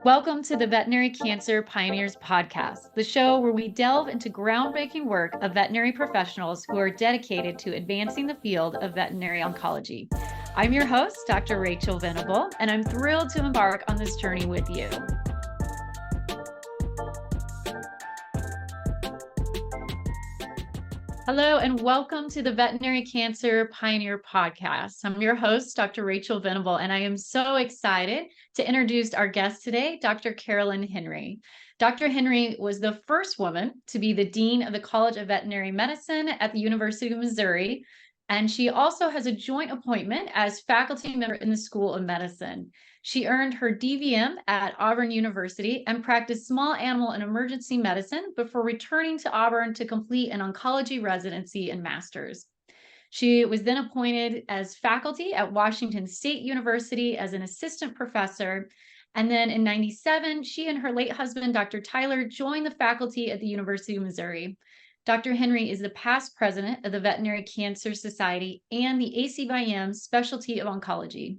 Welcome to the Veterinary Cancer Pioneers podcast, the show where we delve into groundbreaking work of veterinary professionals who are dedicated to advancing the field of veterinary oncology. I'm your host, Dr. Rachel Venable, and I'm thrilled to embark on this journey with you. Hello, and welcome to the Veterinary Cancer Pioneer podcast. I'm your host, Dr. Rachel Venable, and I am so excited to introduce our guest today, Dr. Carolyn Henry. Dr. Henry was the first woman to be the Dean of the College of Veterinary Medicine at the University of Missouri, and she also has a joint appointment as faculty member in the School of Medicine. She earned her DVM at Auburn University and practiced small animal and emergency medicine before returning to Auburn to complete an oncology residency and master's. She was then appointed as faculty at Washington State University as an assistant professor. And then in '97, she and her late husband, Dr. Tyler, joined the faculty at the University of Missouri. Dr. Henry is the past president of the Veterinary Cancer Society and the ACVIM Specialty of Oncology.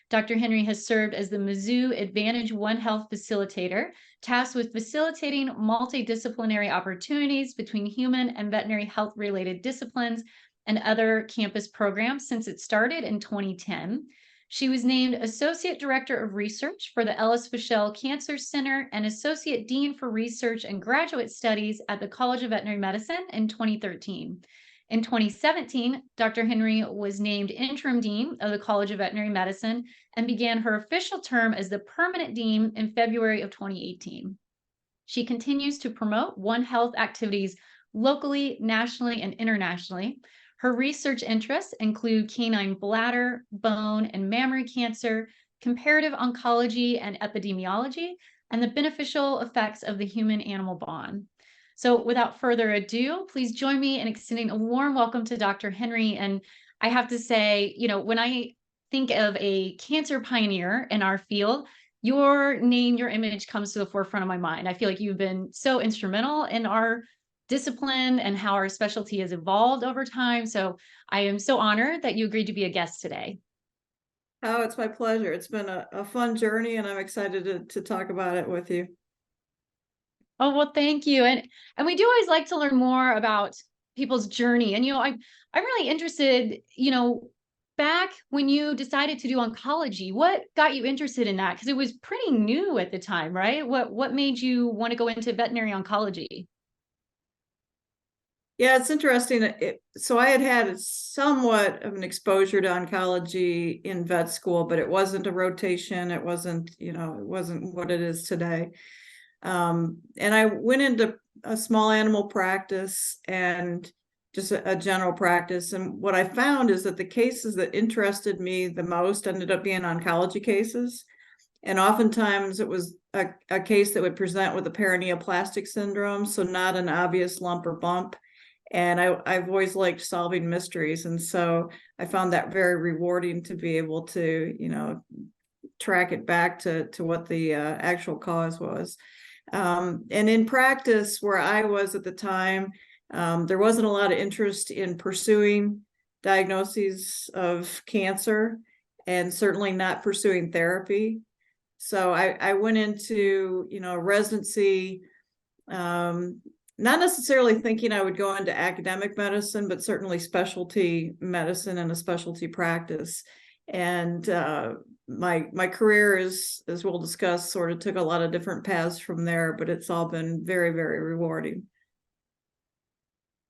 Dr. Henry has served as the Mizzou Advantage One Health facilitator, tasked with facilitating multidisciplinary opportunities between human and veterinary health-related disciplines and other campus programs since it started in 2010. She was named Associate Director of Research for the Ellis Fischel Cancer Center and Associate Dean for Research and Graduate Studies at the College of Veterinary Medicine in 2013. In 2017, Dr. Henry was named Interim Dean of the College of Veterinary Medicine and began her official term as the permanent dean in February of 2018. She continues to promote One Health activities locally, nationally, and internationally. Her research interests include canine bladder, bone, and mammary cancer, comparative oncology and epidemiology, and the beneficial effects of the human-animal bond. So without further ado, please join me in extending a warm welcome to Dr. Henry. And I have to say, when I think of a cancer pioneer in our field, your name, your image comes to the forefront of my mind. I feel like you've been so instrumental in our discipline and how our specialty has evolved over time. So I am so honored that you agreed to be a guest today. Oh, it's my pleasure. It's been a fun journey, and I'm excited to talk about it with you. Oh, well, thank you. And we do always like to learn more about people's journey. And, I'm really interested, back when you decided to do oncology, what got you interested in that? Because it was pretty new at the time, right? What made you want to go into veterinary oncology? Yeah, it's interesting. So I had somewhat of an exposure to oncology in vet school, but it wasn't a rotation. It wasn't what it is today. And I went into a small animal practice and just a general practice. And what I found is that the cases that interested me the most ended up being oncology cases. And oftentimes it was a case that would present with a paraneoplastic syndrome, so not an obvious lump or bump. And I've always liked solving mysteries. And so I found that very rewarding to be able to, track it back to what the actual cause was. And in practice, where I was at the time, there wasn't a lot of interest in pursuing diagnoses of cancer and certainly not pursuing therapy. So I went into, residency, not necessarily thinking I would go into academic medicine, but certainly specialty medicine and a specialty practice. And my career is, as we'll discuss, sort of took a lot of different paths from there, but it's all been very, very rewarding.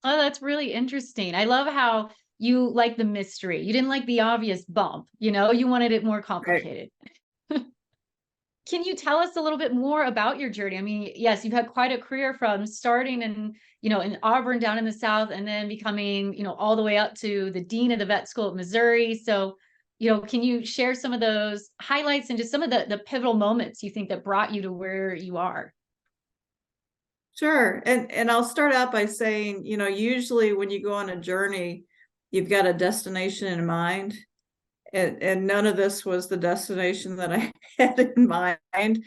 Oh, that's really interesting. I love how you like the mystery. You didn't like the obvious bump, you wanted it more complicated. Right. Can you tell us a little bit more about your journey? I mean, yes, you've had quite a career from starting in Auburn down in the South and then becoming, all the way up to the dean of the vet school at Missouri. So, can you share some of those highlights and just some of the pivotal moments you think that brought you to where you are? Sure. And I'll start out by saying, usually when you go on a journey, you've got a destination in mind. And none of this was the destination that I had in mind.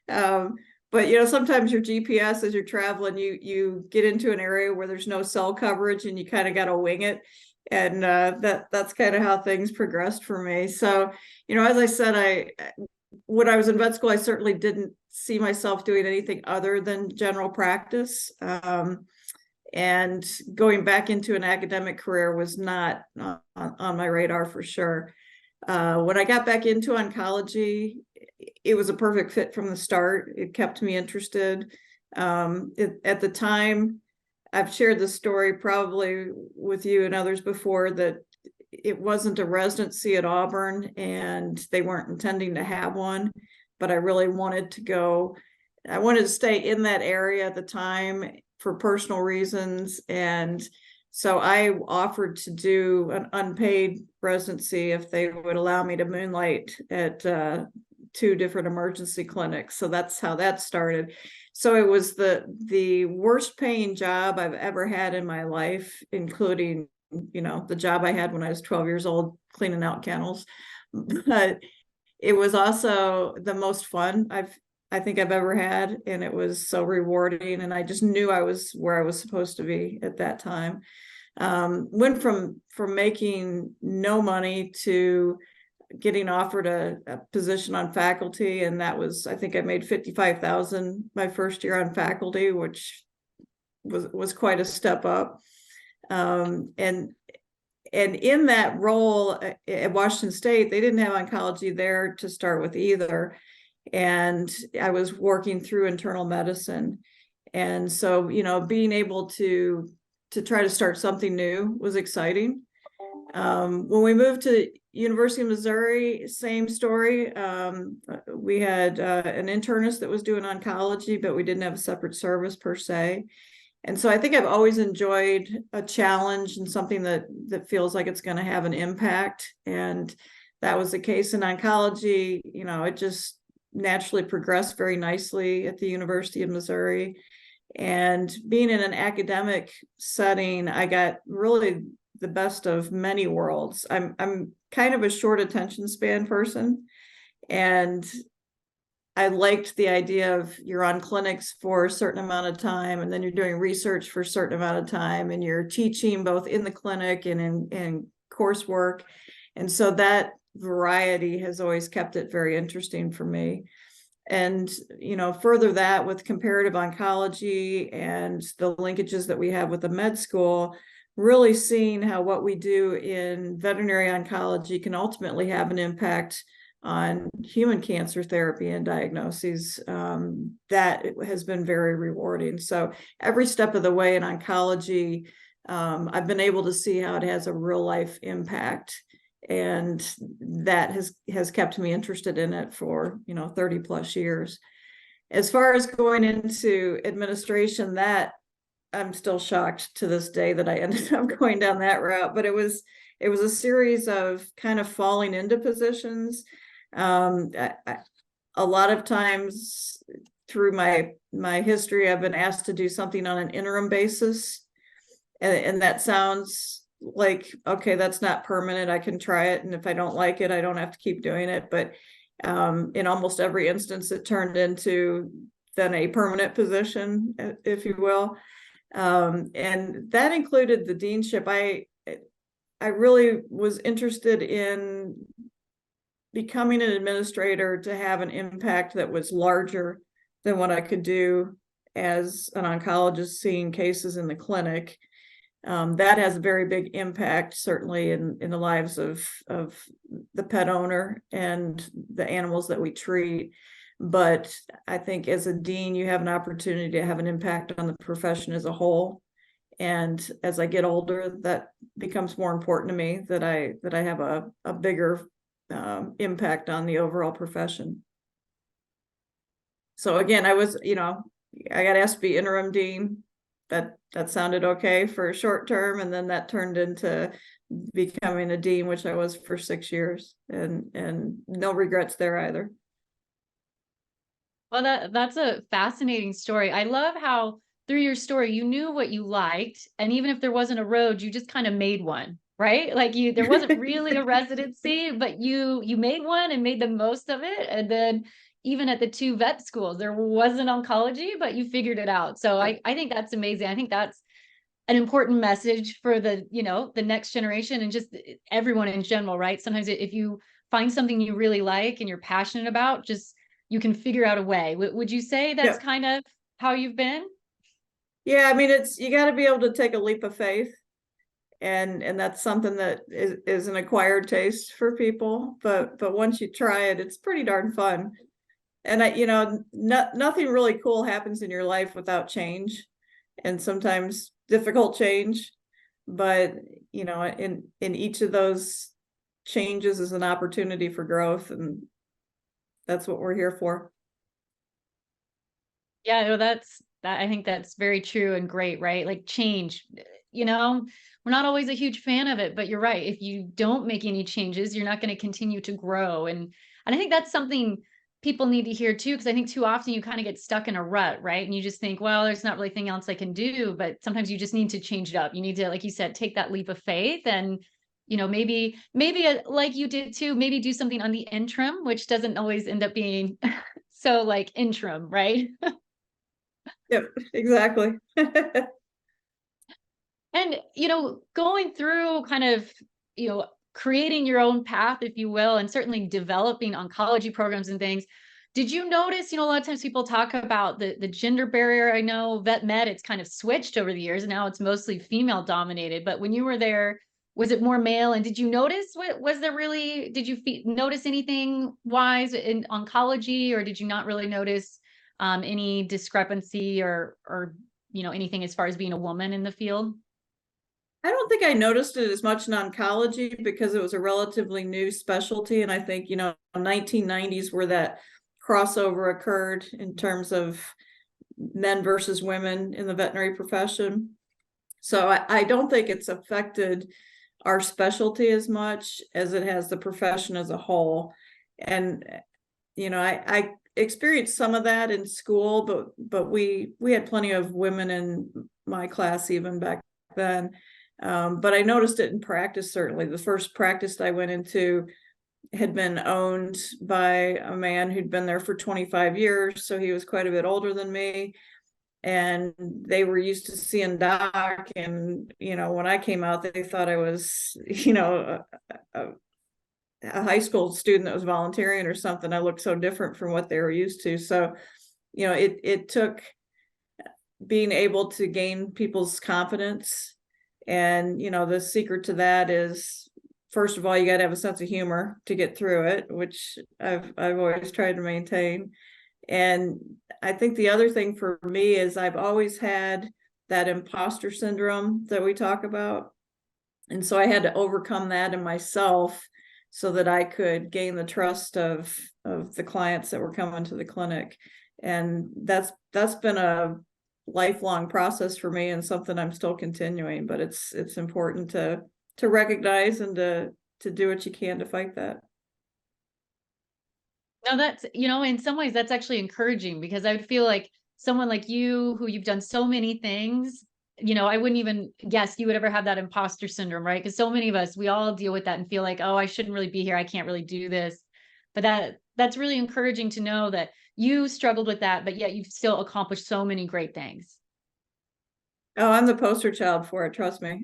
But sometimes your GPS, as you're traveling, you get into an area where there's no cell coverage and you kind of got to wing it. And that's kind of how things progressed for me. So, as I said, when I was in vet school, I certainly didn't see myself doing anything other than general practice. And going back into an academic career was not on my radar for sure. When I got back into oncology, it was a perfect fit from the start. It kept me interested. At the time, I've shared this story probably with you and others before, that it wasn't a residency at Auburn and they weren't intending to have one, but I really wanted to go. I wanted to stay in that area at the time for personal reasons. And so I offered to do an unpaid residency if they would allow me to moonlight at 2 different emergency clinics. So that's how that started. So it was the worst paying job I've ever had in my life, including, the job I had when I was 12 years old, cleaning out kennels. But it was also the most fun I think I've ever had. And it was so rewarding. And I just knew I was where I was supposed to be at that time. Went from making no money to getting offered a position on faculty. And that was, I think I made $55,000 my first year on faculty, which was quite a step up. And in that role at Washington State, they didn't have oncology there to start with either. And I was working through internal medicine. And so, being able to try to start something new was exciting. When we moved to University of Missouri, same story. We had an internist that was doing oncology, but we didn't have a separate service per se. And so I think I've always enjoyed a challenge and something that feels like it's going to have an impact. And that was the case in oncology. It just naturally progressed very nicely at the University of Missouri. And being in an academic setting, I got really the best of many worlds. I'm kind of a short attention span person. And I liked the idea of you're on clinics for a certain amount of time, and then you're doing research for a certain amount of time, and you're teaching both in the clinic and in coursework. And so that variety has always kept it very interesting for me. And, further that with comparative oncology and the linkages that we have with the med school, really seeing how what we do in veterinary oncology can ultimately have an impact on human cancer therapy and diagnoses, that has been very rewarding. So every step of the way in oncology, I've been able to see how it has a real life impact. And that has kept me interested in it for 30 plus years. As far as going into administration, that I'm still shocked to this day that I ended up going down that route. But it was a series of kind of falling into positions. A lot of times through my history, I've been asked to do something on an interim basis, and that sounds like, okay, that's not permanent. I can try it, and if I don't like it, I don't have to keep doing it. But in almost every instance, it turned into then a permanent position, if you will. And that included the deanship. I really was interested in becoming an administrator to have an impact that was larger than what I could do as an oncologist seeing cases in the clinic. That has a very big impact, certainly in the lives of the pet owner and the animals that we treat. But I think as a dean, you have an opportunity to have an impact on the profession as a whole. And as I get older, that becomes more important to me, that I have a bigger impact on the overall profession. So again, I got asked to be interim dean. That sounded okay for a short term, and then that turned into becoming a dean, which I was for 6 years, and no regrets there either. Well, that's a fascinating story. I love how through your story, you knew what you liked. And even if there wasn't a road, you just kind of made one, right? Like there wasn't really a residency, but you made one and made the most of it. And then even at the 2 vet schools, there wasn't oncology, but you figured it out. So I think that's amazing. I think that's an important message for the next generation and just everyone in general, right? Sometimes if you find something you really like and you're passionate about, just you can figure out a way. Would you say that's Yep. kind of how you've been? Yeah, I mean, you got to be able to take a leap of faith, and that's something that is an acquired taste for people. But once you try it, it's pretty darn fun. And nothing really cool happens in your life without change, and sometimes difficult change. But in each of those changes is an opportunity for growth, and that's what we're here for. Yeah, no, I think that's very true and great, right? Like change, we're not always a huge fan of it, but you're right. If you don't make any changes, you're not going to continue to grow. And I think that's something people need to hear too, because I think too often you kind of get stuck in a rut, right? And you just think, well, there's not really anything else I can do, but sometimes you just need to change it up. You need to, like you said, take that leap of faith and maybe like you did too, maybe do something on the interim, which doesn't always end up being so like interim, right? Yep, exactly. And, going through kind of, creating your own path, if you will, and certainly developing oncology programs and things. Did you notice, a lot of times people talk about the gender barrier. I know vet med, it's kind of switched over the years. And now it's mostly female dominated. But when you were there, was it more male? And did you notice did you notice anything wise in oncology, or did you not really notice any discrepancy or, anything as far as being a woman in the field? I don't think I noticed it as much in oncology because it was a relatively new specialty. And I think, 1990s where that crossover occurred in terms of men versus women in the veterinary profession. So I don't think it's affected our specialty as much as it has the profession as a whole. And, I experienced some of that in school, but we had plenty of women in my class even back then. But I noticed it in practice, certainly. The first practice I went into had been owned by a man who'd been there for 25 years. So he was quite a bit older than me. And they were used to seeing Doc. And, when I came out, they thought I was, a high school student that was volunteering or something. I looked so different from what they were used to. So, it took being able to gain people's confidence. And, the secret to that is, first of all, you got to have a sense of humor to get through it, which I've always tried to maintain. And I think the other thing for me is I've always had that imposter syndrome that we talk about. And so I had to overcome that in myself so that I could gain the trust of the clients that were coming to the clinic. And that's been a lifelong process for me and something I'm still continuing, but it's important to recognize and to do what you can to fight that. No, that's, in some ways that's actually encouraging, because I would feel like someone like you, who you've done so many things, I wouldn't even guess you would ever have that imposter syndrome, right? Because so many of us, we all deal with that and feel like, oh, I shouldn't really be here. I can't really do this. But that's really encouraging to know that you struggled with that, but yet you've still accomplished so many great things. Oh, I'm the poster child for it, trust me.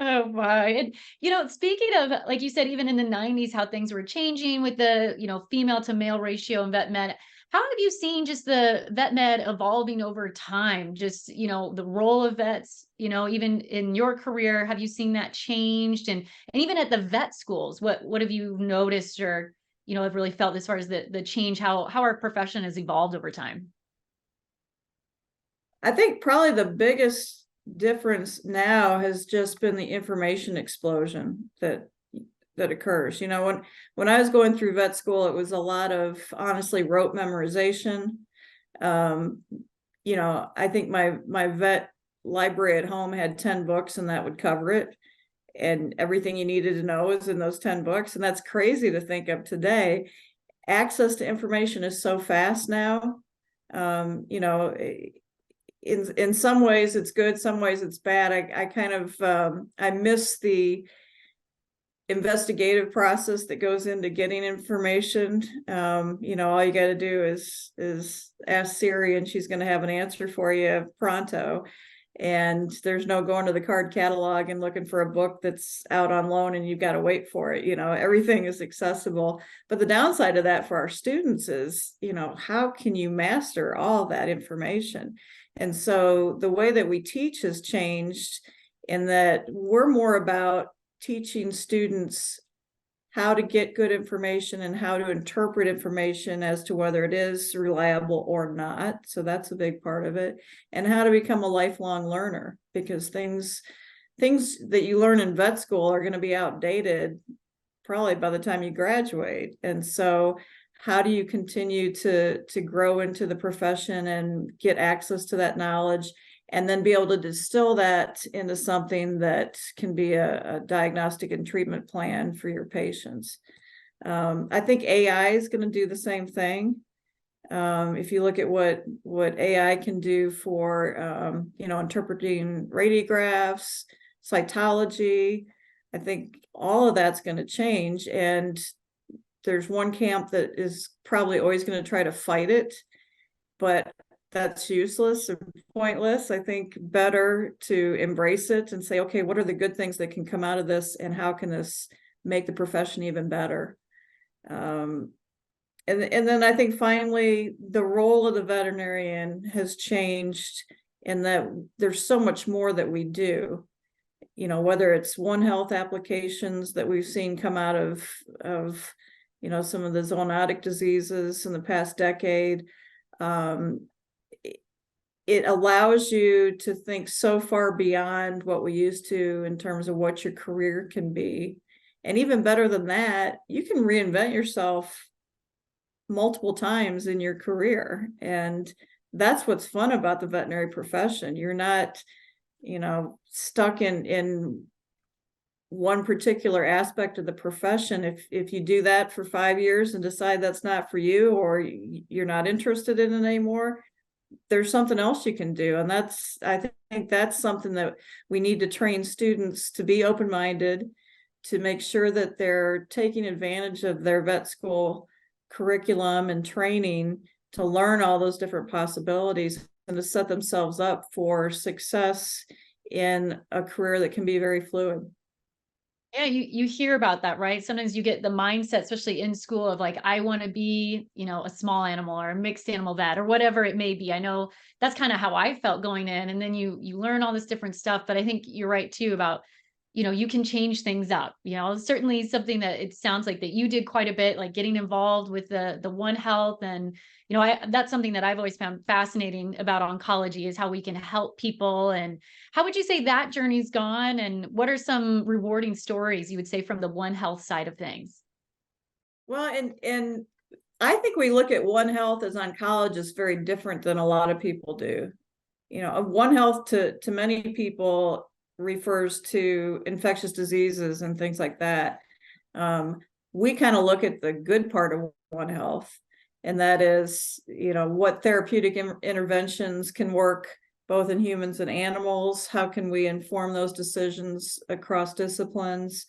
Oh my. And speaking of, like you said, even in the 90s, how things were changing with the, female to male ratio in vet med. How have you seen just the vet med evolving over time? Just, the role of vets, even in your career, have you seen that changed? And even at the vet schools, what have you noticed or, have really felt as far as the change, how our profession has evolved over time? I think probably the biggest difference now has just been the information explosion that occurs. When I was going through vet school, it was a lot of honestly rote memorization. I think my vet library at home had 10 books and that would cover it. And everything you needed to know is in those 10 books. And that's crazy to think of today. Access to information is so fast now. In some ways it's good, some ways it's bad. I kind of I miss the investigative process that goes into getting information. All you got to do is ask Siri and she's going to have an answer for you pronto. and there's no going to the card catalog and looking for a book that's out on loan and you've got to wait for it. Everything is accessible. But the downside of that for our students is, how can you master all that information? And so the way that we teach has changed in that we're more about teaching students how to get good information and how to interpret information as to whether it is reliable or not. So that's a big part of it. And how to become a lifelong learner, because things that you learn in vet school are going to be outdated probably by the time you graduate. And so how do you continue to grow into the profession and get access to that knowledge, and then be able to distill that into something that can be a diagnostic and treatment plan for your patients? I think AI is going to do the same thing. If you look at what AI can do for, interpreting radiographs, cytology, I think all of that's going to change. And there's one camp that is probably always going to try to fight it, but that's useless or pointless. I think better to embrace it and say, okay, what are the good things that can come out of this, and how can this make the profession even better? And then I think finally the role of the veterinarian has changed in that there's so much more that we do. Whether it's One Health applications that we've seen come out of some of the zoonotic diseases in the past decade. It allows you to think so far beyond what we used to in terms of what your career can be. And even better than that, you can reinvent yourself multiple times in your career. And that's what's fun about the veterinary profession. You're not, stuck in one particular aspect of the profession. If you do that for 5 years and decide that's not for you, or you're not interested in it anymore, there's something else you can do. And I think that's something that we need to train students to be open-minded, to make sure that they're taking advantage of their vet school curriculum and training to learn all those different possibilities and to set themselves up for success in a career that can be very fluid. Yeah, you hear about that, right? Sometimes you get the mindset, especially in school, of like, I want to be, a small animal or a mixed animal vet or whatever it may be. I know that's kind of how I felt going in. And then you learn all this different stuff. But I think you're right too about, you can change things up. Certainly something that it sounds like that you did quite a bit, like getting involved with the One Health. And, that's something that I've always found fascinating about oncology, is how we can help people. And how would you say that journey's gone? And what are some rewarding stories you would say from the One Health side of things? Well, and I think we look at One Health as oncologists very different than a lot of people do. One Health to many people refers to infectious diseases and things like that. We kind of look at the good part of One Health, and that is, what therapeutic interventions can work both in humans and animals. How can we inform those decisions across disciplines?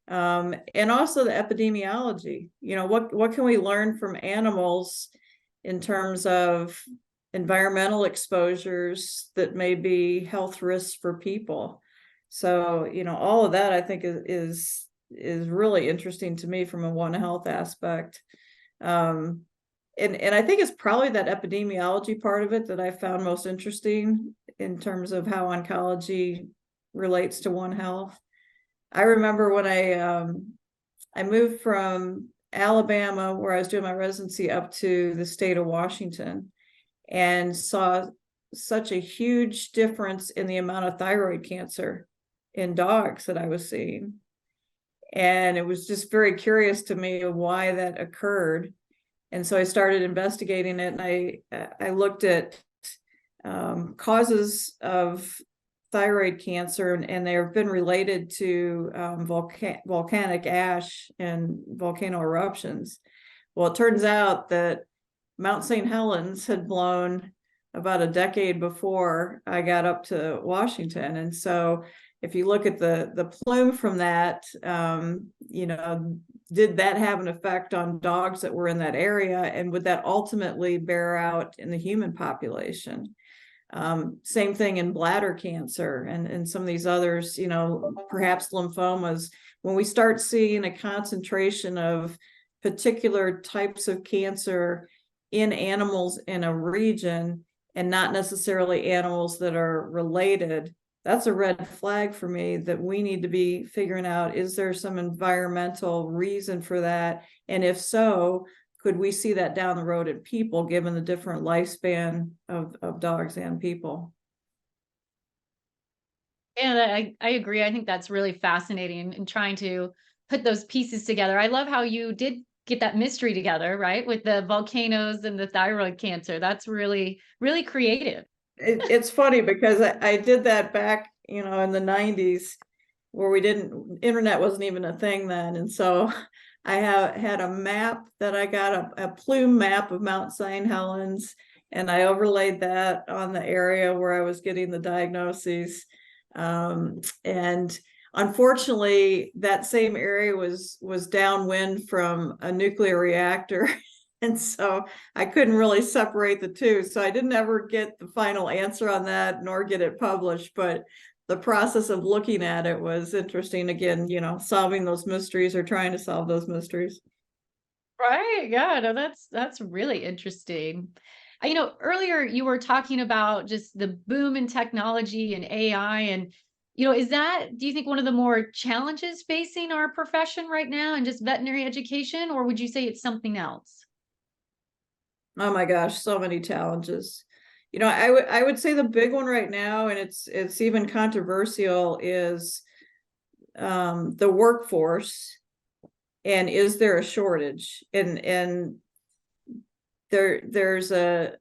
And also the epidemiology. What can we learn from animals in terms of environmental exposures that may be health risks for people? So, all of that I think is really interesting to me from a One Health aspect. And I think it's probably that epidemiology part of it that I found most interesting in terms of how oncology relates to One Health. I remember when I moved from Alabama, where I was doing my residency, up to the state of Washington, and saw such a huge difference in the amount of thyroid cancer in dogs that I was seeing. And it was just very curious to me why that occurred. And so I started investigating it, and I looked at causes of thyroid cancer, and they have been related to volcanic ash and volcano eruptions. Well, it turns out that Mount St. Helens had blown about a decade before I got up to Washington. And so if you look at the plume from that, did that have an effect on dogs that were in that area? And would that ultimately bear out in the human population? Same thing in bladder cancer and some of these others, perhaps lymphomas. When we start seeing a concentration of particular types of cancer in animals in a region and not necessarily animals that are related, that's a red flag for me that we need to be figuring out, is there some environmental reason for that? And if so, could we see that down the road in people, given the different lifespan of dogs and people? And I agree. I think that's really fascinating and trying to put those pieces together. I love how you did get that mystery together, right? With the volcanoes and the thyroid cancer. That's really, really creative. It's funny because I did that back, in the 90s, where internet wasn't even a thing then. And so I had a map that I got, a plume map of Mount St. Helens, and I overlaid that on the area where I was getting the diagnoses. And unfortunately, that same area was downwind from a nuclear reactor. And so I couldn't really separate the two. So I didn't ever get the final answer on that, nor get it published. But the process of looking at it was interesting. Again, solving those mysteries, or trying to solve those mysteries. Right. Yeah. No, that's really interesting. Earlier you were talking about just the boom in technology and AI, and do you think one of the more challenges facing our profession right now and just veterinary education, or would you say it's something else? Oh my gosh, so many challenges. I would say the big one right now, and it's even controversial, is the workforce, and is there a shortage? And there's a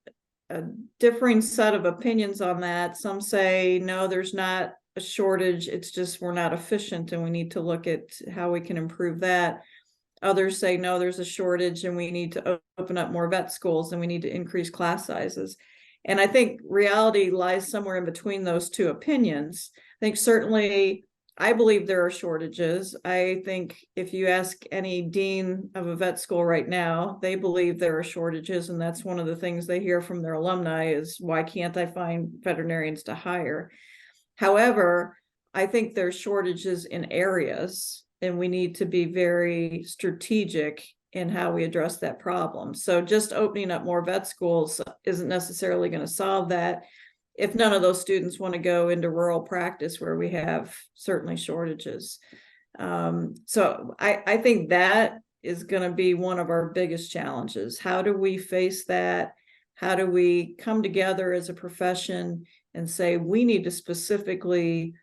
differing set of opinions on that. Some say no, there's not a shortage, it's just we're not efficient and we need to look at how we can improve that. Others say no, there's a shortage and we need to open up more vet schools and we need to increase class sizes. And I think reality lies somewhere in between those two opinions. I think certainly I believe there are shortages. I think if you ask any dean of a vet school right now, they believe there are shortages. And that's one of the things they hear from their alumni is, why can't I find veterinarians to hire? However, I think there's shortages in areas, and we need to be very strategic in how we address that problem. So just opening up more vet schools isn't necessarily going to solve that if none of those students want to go into rural practice where we have certainly shortages. So I think that is going to be one of our biggest challenges. How do we face that? How do we come together as a profession and say we need to specifically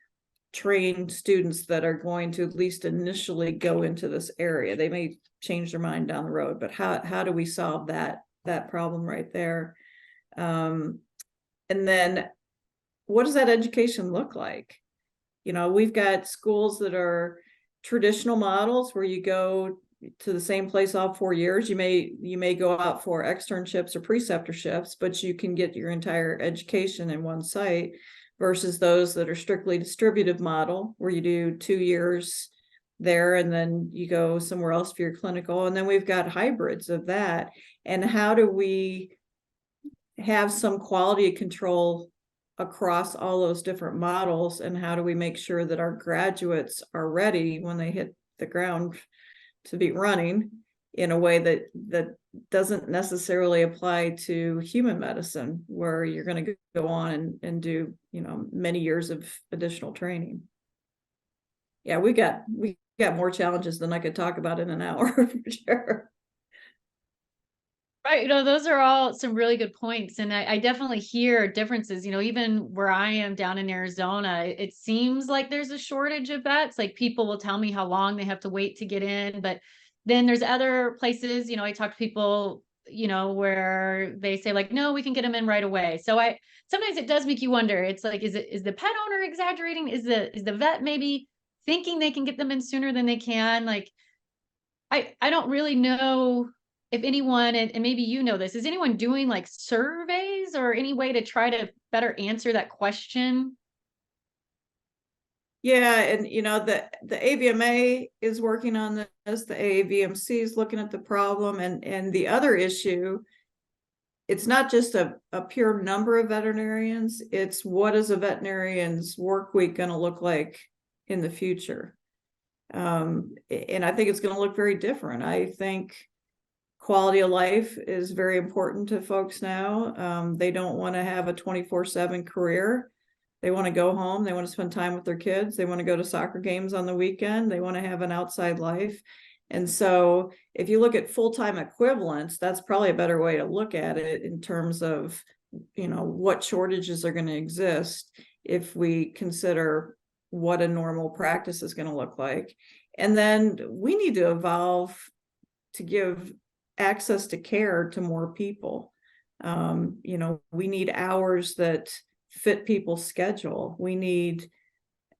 train students that are going to at least initially go into this area? They may change their mind down the road, but how do we solve that problem right there? And then what does that education look like? We've got schools that are traditional models where you go to the same place all 4 years. You may go out for externships or preceptorships, but you can get your entire education in one site, versus those that are strictly distributive model where you do 2 years there and then you go somewhere else for your clinical. And then we've got hybrids of that. And how do we have some quality control across all those different models, and how do we make sure that our graduates are ready when they hit the ground to be running in a way that doesn't necessarily apply to human medicine, where you're going to go on and do many years of additional training. Yeah, we got more challenges than I could talk about in an hour for sure. Right. Those are all some really good points. And I definitely hear differences, even where I am down in Arizona, it seems like there's a shortage of vets. Like, people will tell me how long they have to wait to get in. But then there's other places, I talk to people, where they say like, no, we can get them in right away. So sometimes it does make you wonder. It's like, is the pet owner exaggerating? Is the vet maybe thinking they can get them in sooner than they can? Like, I don't really know if anyone, and maybe this, is anyone doing like surveys or any way to try to better answer that question? Yeah, and the AVMA is working on this. The AAVMC is looking at the problem, and the other issue it's not just a pure number of veterinarians, it's what is a veterinarian's work week going to look like in the future. And I think it's going to look very different. I think quality of life is very important to folks now. They don't want to have a 24/7 career. They want to go home. They want to spend time with their kids. They want to go to soccer games on the weekend. They want to have an outside life. And so if you look at full-time equivalents, that's probably a better way to look at it in terms of, what shortages are going to exist if we consider what a normal practice is going to look like. And then we need to evolve to give access to care to more people. We need hours that fit people's schedule. We need,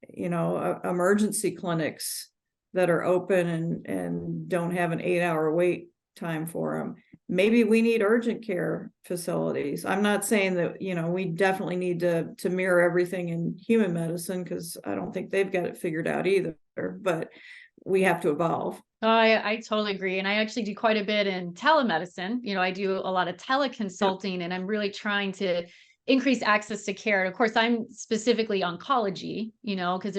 emergency clinics that are open and don't have an 8-hour wait time for them. Maybe we need urgent care facilities. I'm not saying that, we definitely need to mirror everything in human medicine, because I don't think they've got it figured out either, but we have to evolve. Oh, I totally agree. And I actually do quite a bit in telemedicine. I do a lot of teleconsulting, and I'm really trying to increase access to care. And of course, I'm specifically oncology, because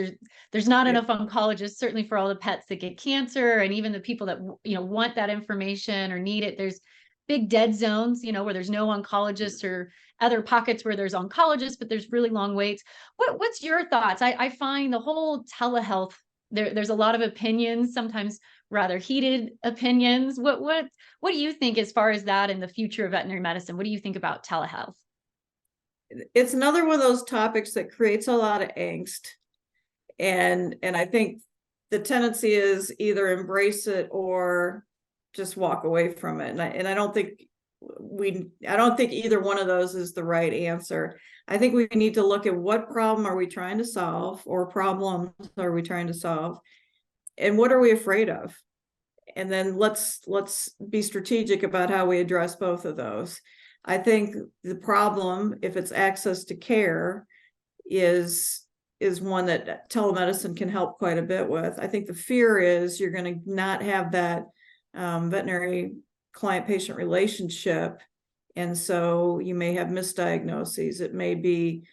there's not enough oncologists, certainly for all the pets that get cancer, and even the people that, want that information or need it. There's big dead zones, where there's no oncologists, or other pockets where there's oncologists, but there's really long waits. What's your thoughts? I find the whole telehealth, there's a lot of opinions, sometimes rather heated opinions. What do you think as far as that in the future of veterinary medicine? What do you think about telehealth? It's another one of those topics that creates a lot of angst. And I think the tendency is either embrace it or just walk away from it. And I don't think either one of those is the right answer. I think we need to look at what problem are we trying to solve, or problems are we trying to solve, and what are we afraid of? And then let's be strategic about how we address both of those. I think the problem, if it's access to care, is one that telemedicine can help quite a bit with. I think the fear is you're going to not have that veterinary client-patient relationship, and so you may have misdiagnoses. It may be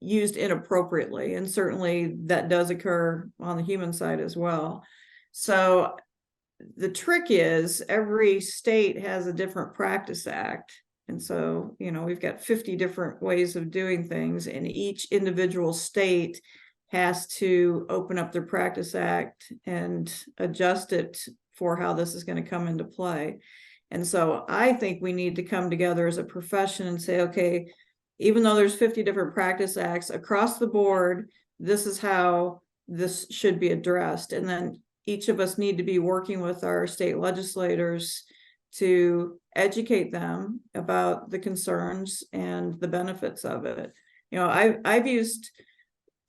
used inappropriately, and certainly that does occur on the human side as well. So the trick is every state has a different practice act. And so, we've got 50 different ways of doing things, and each individual state has to open up their practice act and adjust it for how this is going to come into play. And so I think we need to come together as a profession and say, okay, even though there's 50 different practice acts across the board, this is how this should be addressed. And then each of us need to be working with our state legislators to educate them about the concerns and the benefits of it. I've used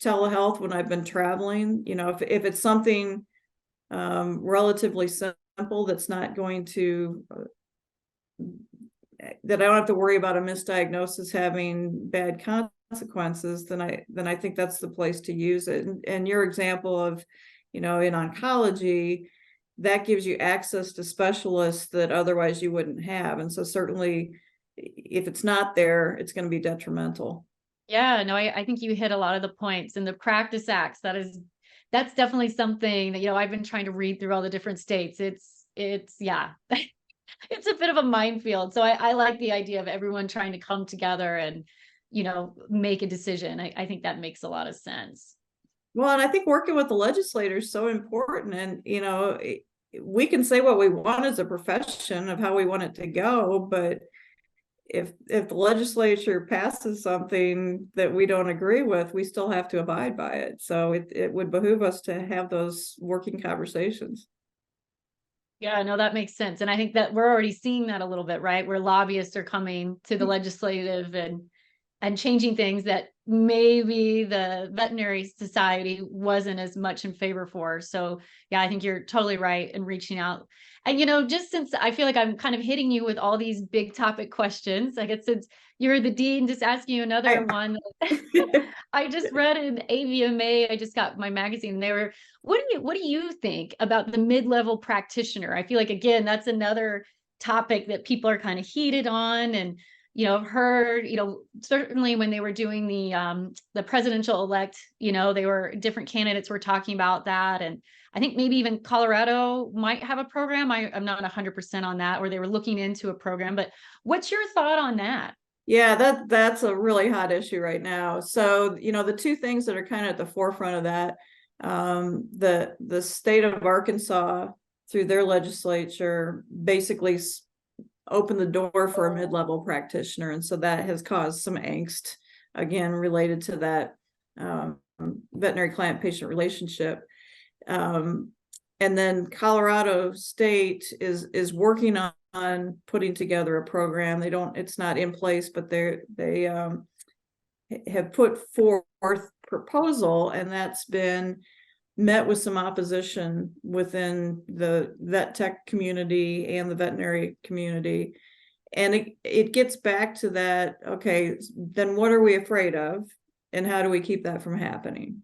telehealth when I've been traveling. If it's something relatively simple that's not going to that I don't have to worry about a misdiagnosis having bad consequences, then I think that's the place to use it. And your example of, in oncology, that gives you access to specialists that otherwise you wouldn't have. And so certainly if it's not there, it's going to be detrimental. Yeah, no, I think you hit a lot of the points. And the practice acts, that's definitely something that, I've been trying to read through all the different states. It's yeah, it's a bit of a minefield. So I like the idea of everyone trying to come together and, make a decision. I think that makes a lot of sense. Well, and I think working with the legislators is so important. And, we can say what we want as a profession of how we want it to go, but if the legislature passes something that we don't agree with, we still have to abide by it. So it would behoove us to have those working conversations. Yeah, no, that makes sense. And I think that we're already seeing that a little bit, right? Where lobbyists are coming to the legislative and changing things that maybe the veterinary society wasn't as much in favor for. So yeah, I think you're totally right in reaching out. And, just since I feel like I'm kind of hitting you with all these big topic questions, I guess since you're the dean, just asking you another one. I just read in AVMA, I just got my magazine. They were, what do you think about the mid-level practitioner? I feel like, again, that's another topic that people are kind of heated on. And, I've heard, certainly when they were doing the presidential elect, they were different candidates were talking about that. And I think maybe even Colorado might have a program. I'm not 100% on that, or they were looking into a program, but what's your thought on that? Yeah, that's a really hot issue right now. So, the two things that are kind of at the forefront of that, the state of Arkansas through their legislature basically opened the door for a mid-level practitioner. And so that has caused some angst, again, related to that veterinary client-patient relationship. And then Colorado State is working on putting together a program. It's not in place, but they have put forth proposal, and that's been met with some opposition within the vet tech community and the veterinary community. And it gets back to that, okay, then what are we afraid of? And how do we keep that from happening?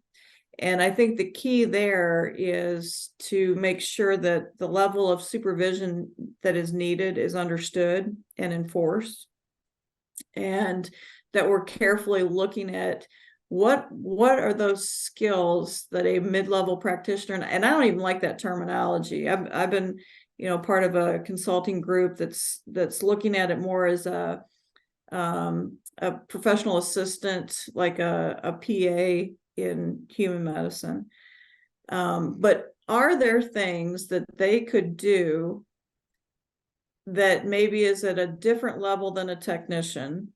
And I think the key there is to make sure that the level of supervision that is needed is understood and enforced, and that we're carefully looking at what are those skills that a mid-level practitioner, and I don't even like that terminology. I've been, part of a consulting group that's looking at it more as a professional assistant, like a PA in human medicine. But are there things that they could do that maybe is at a different level than a technician,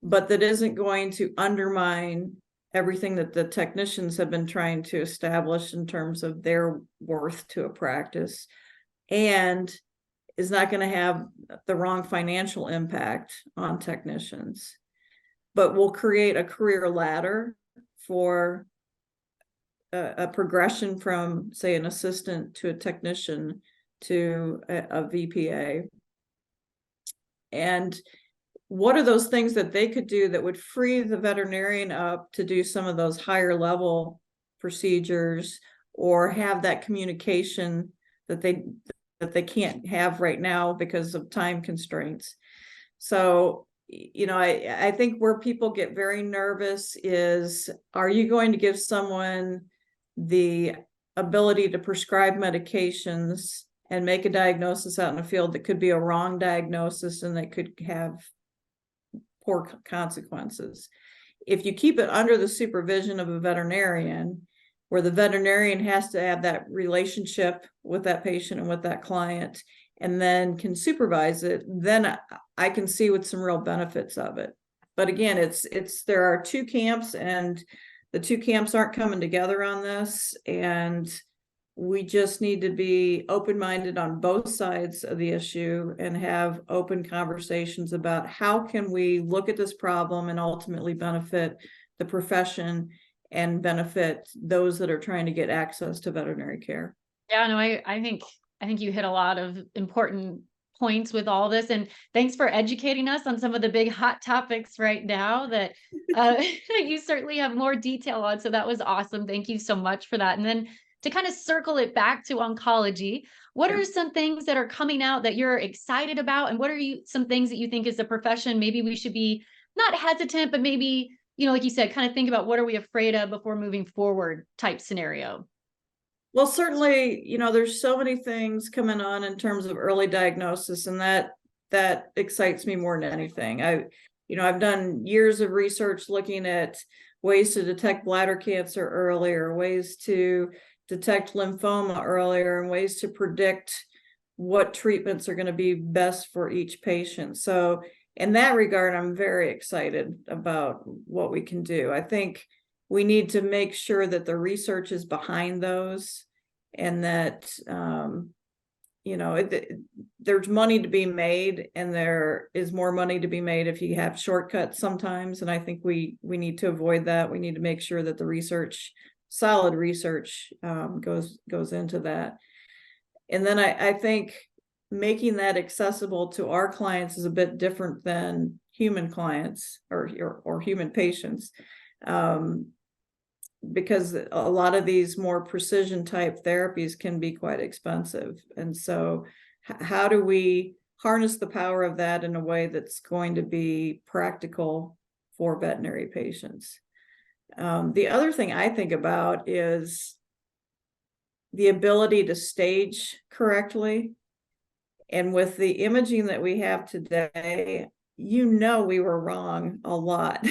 but that isn't going to undermine everything that the technicians have been trying to establish in terms of their worth to a practice, and is not going to have the wrong financial impact on technicians, but will create a career ladder for a progression from, say, an assistant to a technician to a VPA. And what are those things that they could do that would free the veterinarian up to do some of those higher level procedures, or have that communication that they can't have right now because of time constraints? So, I think where people get very nervous is, are you going to give someone the ability to prescribe medications and make a diagnosis out in the field that could be a wrong diagnosis and that could have poor consequences? If you keep it under the supervision of a veterinarian, where the veterinarian has to have that relationship with that patient and with that client, and then can supervise it, then I can see with some real benefits of it. But again, there are two camps, and the two camps aren't coming together on this. And we just need to be open-minded on both sides of the issue and have open conversations about how can we look at this problem and ultimately benefit the profession and benefit those that are trying to get access to veterinary care. Yeah, no, I think you hit a lot of important points with all this, and thanks for educating us on some of the big hot topics right now that you certainly have more detail on. So that was awesome. Thank you so much for that. And then to kind of circle it back to oncology, what are some things that are coming out that you're excited about? And what are some things that you think as a profession, maybe we should be not hesitant, but maybe, like you said, kind of think about what are we afraid of before moving forward type scenario? Well, certainly, there's so many things coming on in terms of early diagnosis, and that excites me more than anything. I've done years of research looking at ways to detect bladder cancer earlier, ways to detect lymphoma earlier, and ways to predict what treatments are going to be best for each patient. So in that regard, I'm very excited about what we can do. I think we need to make sure that the research is behind those, and that there's money to be made, and there is more money to be made if you have shortcuts sometimes. And I think we need to avoid that. We need to make sure that the solid research goes into that. And then I think making that accessible to our clients is a bit different than human clients or human patients, because a lot of these more precision type therapies can be quite expensive. And so how do we harness the power of that in a way that's going to be practical for veterinary patients. The other thing I think about is the ability to stage correctly. And with the imaging that we have today, we were wrong a lot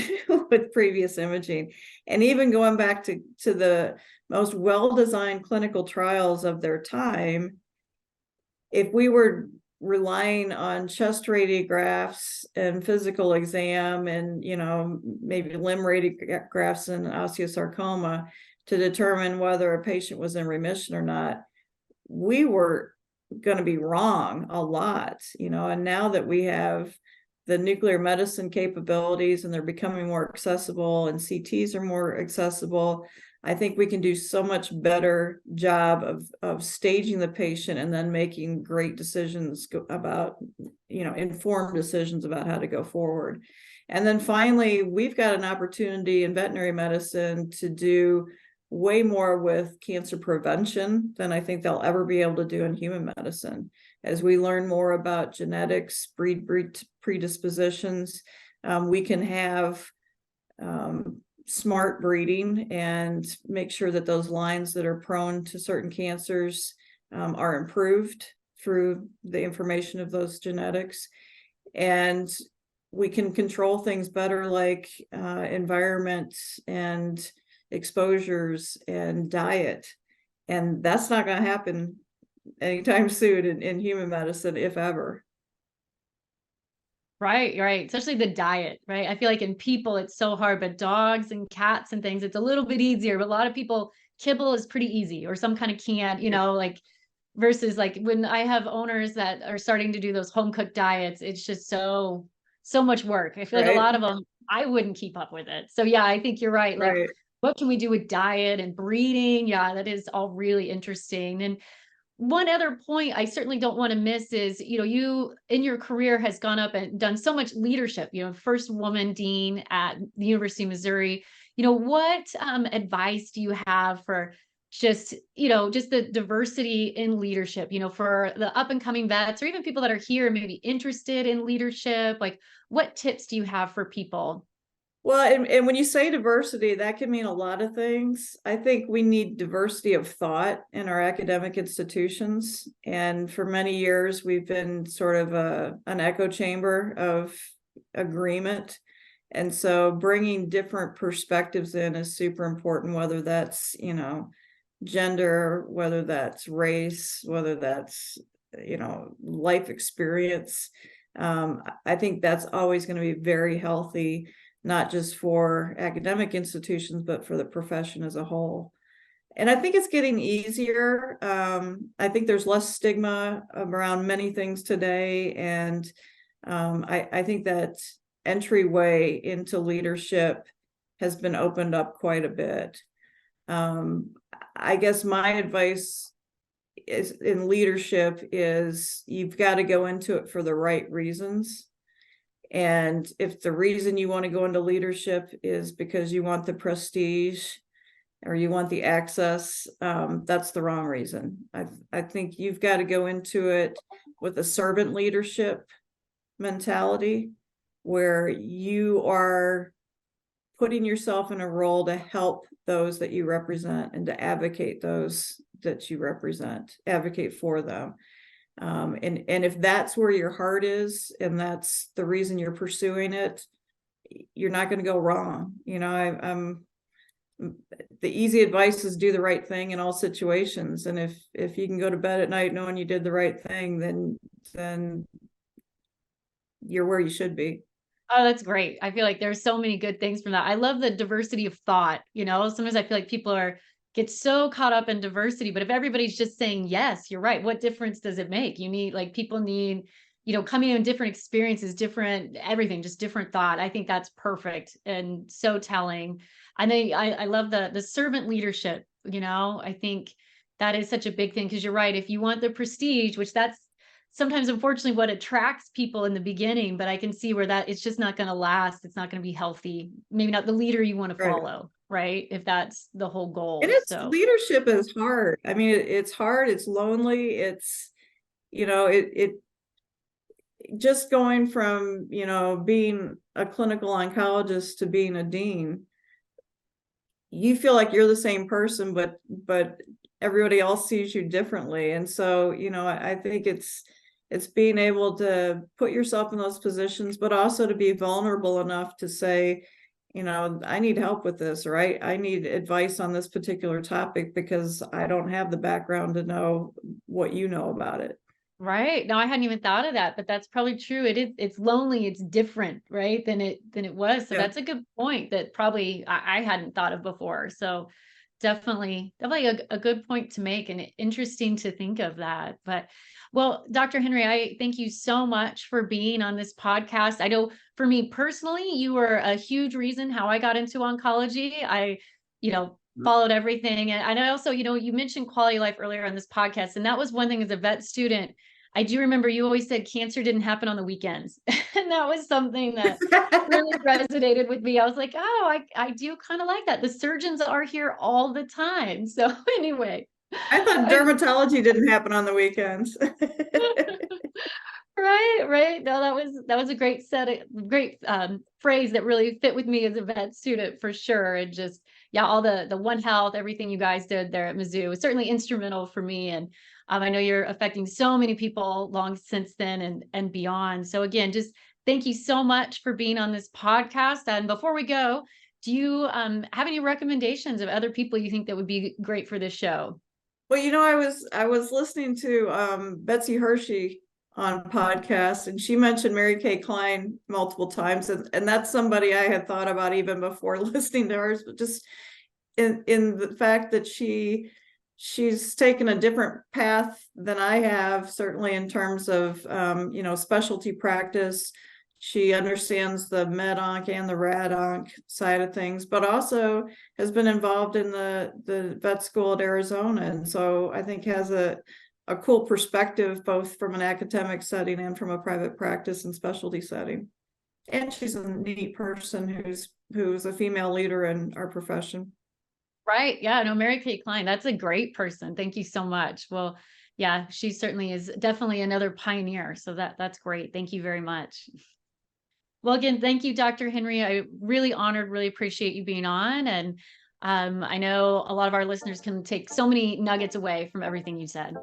with previous imaging. And even going back to the most well-designed clinical trials of their time, if we were relying on chest radiographs and physical exam and, maybe limb radiographs and osteosarcoma to determine whether a patient was in remission or not, we were going to be wrong a lot, and now that we have the nuclear medicine capabilities and they're becoming more accessible and CTs are more accessible, I think we can do so much better job of staging the patient and then making great decisions about, informed decisions about how to go forward. And then finally, we've got an opportunity in veterinary medicine to do way more with cancer prevention than I think they'll ever be able to do in human medicine. As we learn more about genetics, breed predispositions, we can have smart breeding and make sure that those lines that are prone to certain cancers are improved through the information of those genetics. And we can control things better, like environment and exposures and diet. And that's not going to happen anytime soon in human medicine, if ever. Right. Especially the diet, right? I feel like in people, it's so hard, but dogs and cats and things, it's a little bit easier. But a lot of people, kibble is pretty easy, or some kind of canned, like versus like when I have owners that are starting to do those home cooked diets, it's just so much work. I feel like a lot of them, I wouldn't keep up with it. So yeah, I think you're right. Like, what can we do with diet and breeding? Yeah, that is all really interesting. And one other point I certainly don't want to miss is, you in your career has gone up and done so much leadership, first woman dean at the University of Missouri. What advice do you have for just the diversity in leadership, for the up and coming vets or even people that are here maybe interested in leadership? Like, what tips do you have for people? Well, and when you say diversity, that can mean a lot of things. I think we need diversity of thought in our academic institutions. And for many years, we've been sort of an echo chamber of agreement. And so bringing different perspectives in is super important, whether that's, gender, whether that's race, whether that's, life experience. I think that's always going to be very healthy, not just for academic institutions, but for the profession as a whole. And I think it's getting easier. I think there's less stigma around many things today. And I think that entryway into leadership has been opened up quite a bit. I guess my advice is in leadership is you've got to go into it for the right reasons. And if the reason you want to go into leadership is because you want the prestige or you want the access, that's the wrong reason. I think you've got to go into it with a servant leadership mentality where you are putting yourself in a role to help those that you represent and to advocate those that you represent, advocate for them. And if that's where your heart is, and that's the reason you're pursuing it, you're not going to go wrong. I'm the easy advice is do the right thing in all situations. And if you can go to bed at night knowing you did the right thing, then you're where you should be. Oh, that's great. I feel like there's so many good things from that. I love the diversity of thought. Sometimes I feel like people get so caught up in diversity, but if everybody's just saying, yes, you're right, what difference does it make? People need, coming in different experiences, different, everything, just different thought. I think that's perfect and so telling. I love the servant leadership, I think that is such a big thing because you're right. If you want the prestige, which that's sometimes unfortunately what attracts people in the beginning, but I can see where that it's just not going to last. It's not going to be healthy. Maybe not the leader you want to follow, right? If that's the whole goal. And leadership is hard. I mean, it's hard. It's lonely. It's, just going from, being a clinical oncologist to being a dean, you feel like you're the same person, but everybody else sees you differently. And so, I think it's being able to put yourself in those positions, but also to be vulnerable enough to say, I need help with this, or I need advice on this particular topic because I don't have the background to know what you know about it. Right. No, I hadn't even thought of that, but that's probably true. It's lonely. It's different, right, than it was. So Yeah. that's a good point that probably I hadn't thought of before. So definitely a good point to make, and interesting to think of that. But well, Dr. Henry, I thank you so much for being on this podcast. I know for me personally, you were a huge reason how I got into oncology. I, followed everything. And I also, you mentioned quality of life earlier on this podcast, and that was one thing as a vet student. I do remember you always said cancer didn't happen on the weekends. And that was something that really resonated with me. I was like, oh, I do kind of like that. The surgeons are here all the time. So anyway. I thought dermatology didn't happen on the weekends. Right. No, that was a great phrase that really fit with me as a vet student for sure. And just, yeah, all the One Health, everything you guys did there at Mizzou was certainly instrumental for me. And I know you're affecting so many people long since then and beyond. So again, just thank you so much for being on this podcast. And before we go, do you have any recommendations of other people you think that would be great for this show? Well, I was listening to Betsy Hershey on podcast, and she mentioned Mary Kay Klein multiple times, and that's somebody I had thought about even before listening to hers, but just in the fact that she's taken a different path than I have, certainly in terms of specialty practice. She understands the med onc and the rad onc side of things, but also has been involved in the vet school at Arizona. And so I think has a cool perspective, both from an academic setting and from a private practice and specialty setting. And she's a neat person who's a female leader in our profession. Right. Yeah. No, Mary Kay Klein, that's a great person. Thank you so much. Well, yeah, she certainly is definitely another pioneer. So that's great. Thank you very much. Well, again, thank you, Dr. Henry. I really appreciate you being on. And I know a lot of our listeners can take so many nuggets away from everything you said.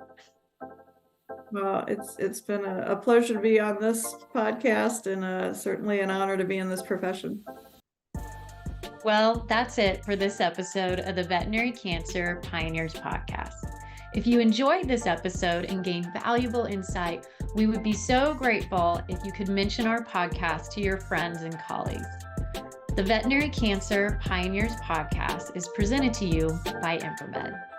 Well, it's been a pleasure to be on this podcast, and certainly an honor to be in this profession. Well, that's it for this episode of the Veterinary Cancer Pioneers Podcast. If you enjoyed this episode and gained valuable insight, we would be so grateful if you could mention our podcast to your friends and colleagues. The Veterinary Cancer Pioneers Podcast is presented to you by ImpriMed.